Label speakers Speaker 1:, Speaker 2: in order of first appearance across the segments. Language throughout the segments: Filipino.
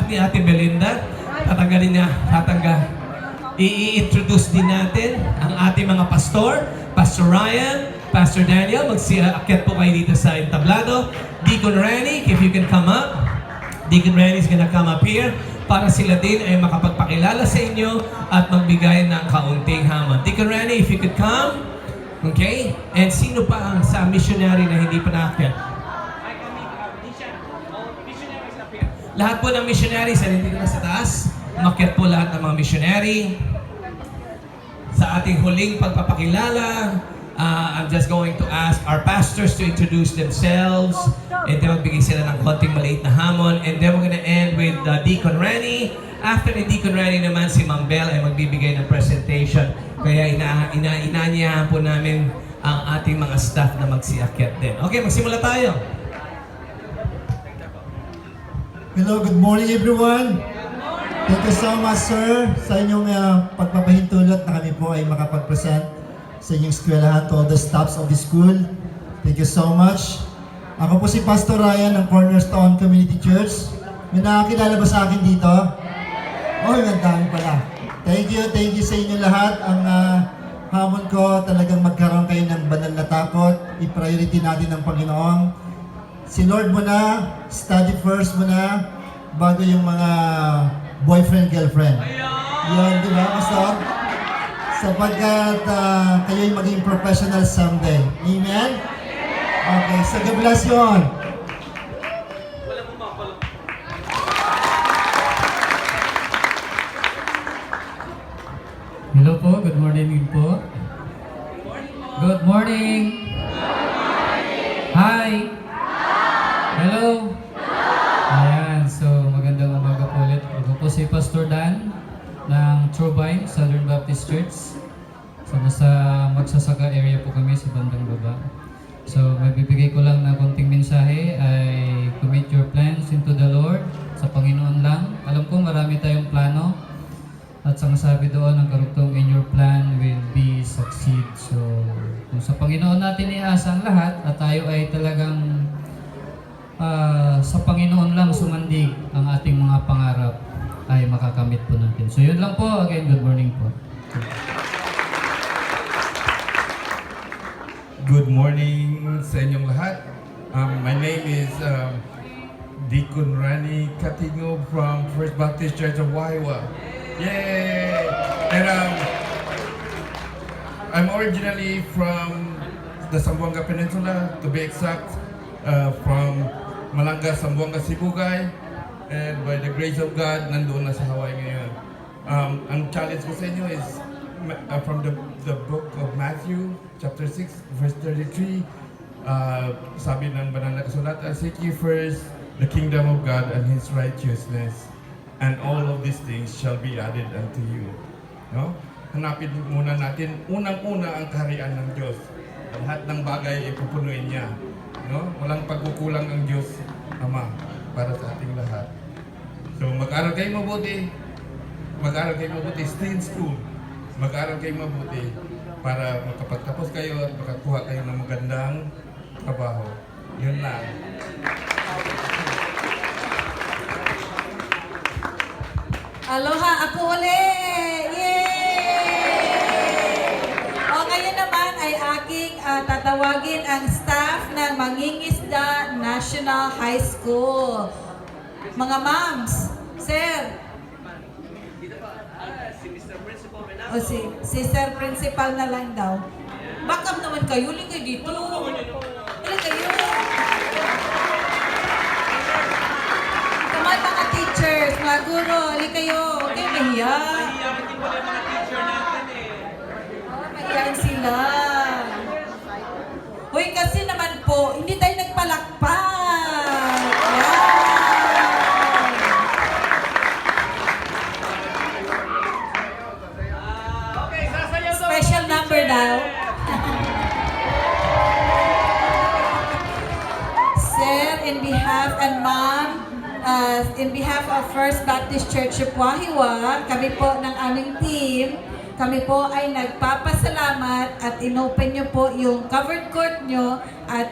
Speaker 1: staff ni Ate Belinda. I-introduce din natin ang ating mga pastor, Pastor Ryan, Pastor Daniel. Mag-akyat po kayo dito sa entablado. Deacon Rennie, if you can come up. Deacon Rennie is gonna come up here para sila din ay makapagpakilala sa inyo at magbigay ng kaunting hamon. Deacon Rennie, if you could come. Okay? And sino pa ang sa missionary na hindi pa naakyat? Lahat po ng missionaries ay dito na sa taas. Umakyat po lahat ng mga missionary. Sa ating huling pagpapakilala, I'm just going to ask our pastors to introduce themselves. And then magbigay sila ng konting maliit na hamon. And then we're gonna end with Deacon Rennie. After ni Deacon Rennie naman, si Ma'am Bell ay magbibigay ng presentation. Kaya inaanyahan po namin ang ating mga staff na magsiakyat din. Okay, magsimula tayo.
Speaker 2: Hello, good morning everyone. Thank you so much, sir, sa inyong pagpapahintulot na kami po ay makapag-present sa inyong eskwelahan to all the staffs of the school. Thank you so much. Ako po si Pastor Ryan ng Cornerstone Community Church. May nakakilala ba sa akin dito? Oh, ang dami pala. Thank you sa inyo lahat. Ang hamon ko talagang magkaroon kayo ng banal na takot. I-priority natin ng Panginoon. Si Lord muna, study first muna, bago yung mga boyfriend, girlfriend. Yan, di ba, Pastor? Sapagkat kayo'y maging professional someday. Amen? Okay, so God bless you all.
Speaker 3: Hello po, good morning po. Good morning. Hi. Hello. Ayan, so magandang umaga po ulit. Ako po si Pastor Dan ng Trobine, Southern Baptist Church. So nasa Magsasaka area po kami sa bandang baba. So may bibigay ko lang na konting mensahe ay commit your plans into the Lord, sa Panginoon lang. Alam ko marami tayong plano. At ang sabi doon, ang karugtong in your plan will be succeed. So kung sa Panginoon natin iasa ang lahat at tayo ay talagang sa Panginoon lang sumandig ang ating mga pangarap ay makakamit po natin. So yun lang po. Again, good morning po.
Speaker 4: Good morning sa inyong lahat. My name is Deacon Rani Katingo from First Baptist Church of Waiwa. Yay! And I'm originally from the Zamboanga Peninsula, to be exact, from Malanga, Zamboanga, Sibugay, and by the grace of God, nandoon na sa Hawaii ngayon. Ang challenge ko sa inyo is from the book of Matthew, chapter 6, verse 33. Sabi ng banal na kasulatan, seek ye first the kingdom of God and His righteousness, and all of these things shall be added unto you. No? Hanapin muna natin, unang-una ang kaharian ng Diyos. Lahat ng bagay ipupunuin niya. No? Walang pagkukulang ang Diyos Ama para sa ating lahat. So mag-aral kayo mabuti. Mag-aral kayo mabuti. Stay in school. Mag-aral kayo mabuti para makapagtapos kayo at makakuha kayo ng magandang trabaho. Yun lang.
Speaker 5: Aloha, ako ulit! Yay! O ngayon naman ay aking tatawagin ang staff ng Mangingisda National High School. Mga moms, sir. O si Sir Principal na lang daw. Backup naman kayo, uli kayo dito. Uli kayo. Kamay mga teachers, mga guro, uli kayo. Huwag kayo mahiya. Mahiyain sila. Uy, kasi naman po, hindi tayo nagpalakpak. Yan. Special number daw. Sir, in behalf and ma'am, in behalf of First Baptist Church of Wahiwa, kami po ng aming team, kami po ay nagpapasalamat at inopen nyo po yung covered court nyo at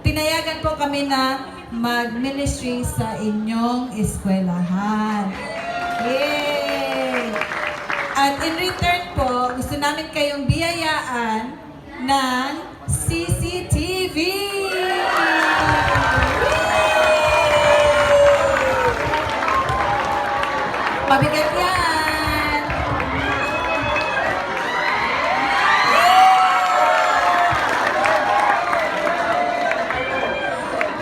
Speaker 5: pinayagan po kami na mag-ministry sa inyong eskwelahan. Yay! At in return po, gusto namin kayong biyayaan ng CCTV! Mabigat yan!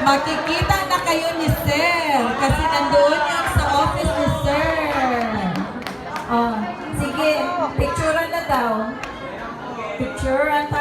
Speaker 5: Makikita na kayo ni Sir kasi nandoon yung sa office ni Sir. Oh, sige, picturean na daw. Picturean